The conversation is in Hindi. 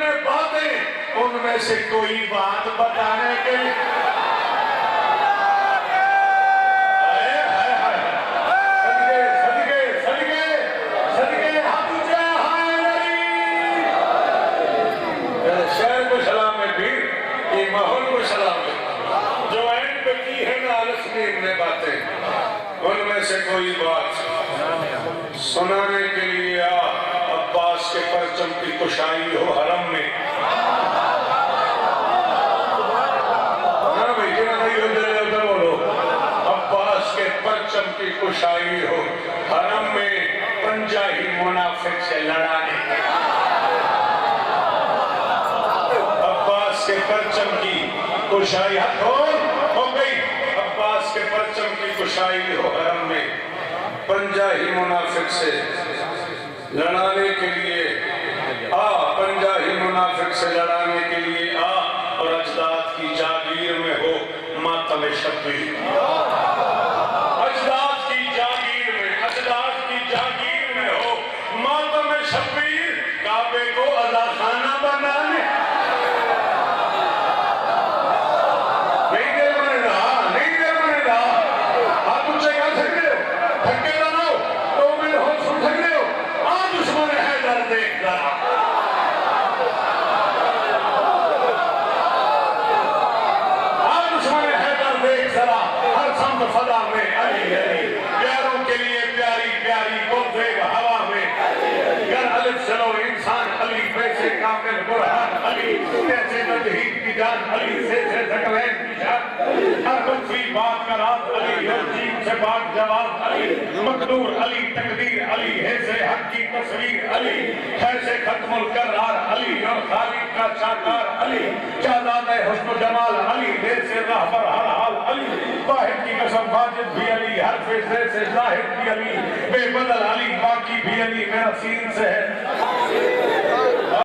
में बातें, उनमें से कोई बात बताने के लिए उनमें से कोई बात सुनाने के लिए आ। अब्बास के परचम की कुशाई हो हरम में, उधर बोलो। अब्बास के परचम की कुशाई हो हरम में, पंजा ही मुनाफिक से लड़ाने के। अब्बास के परचम की कुशाई हो गई। अब्बास के परचम की कुशाई हो हरम में, पंजा ही मुनाफिक से लड़ाने के लिए आ। पंजा ही मुनाफिक से लड़ाने के लिए आ, और अजदाद की जागीर में हो मातम शब्बीर। अजदाद की जागीर में, अजदाद की जागीर में हो मातम शब्बीर। काबे को अज़ाखाना बनाने फदा में अली अली, प्यारों के लिए प्यारी प्यारी गुलज़ेब हवा में। गर अलिफ चलो इंसान अली, पैसे कामिल बुरहान अली, कैसे नदहीन की जान अली, से ज़कवैन की जान। हर लुत्फ़ी बात का राज अली, और जीन से बात जवाब अली। मकदूर अली, तकदीर अली, है से हक की तस्वीर अली। कैसे खत्मुल करार अली, और खालिद का शाकार अली। शाहज़ादा हुस्न जमाल अली, देर से रहबर हर हाल अली। वाहिद की कसम वाजिद भी अली, हर फैसले से जाहिद भी अली। बेबदल अली, बाकी भी अली, मेरा सीन से है।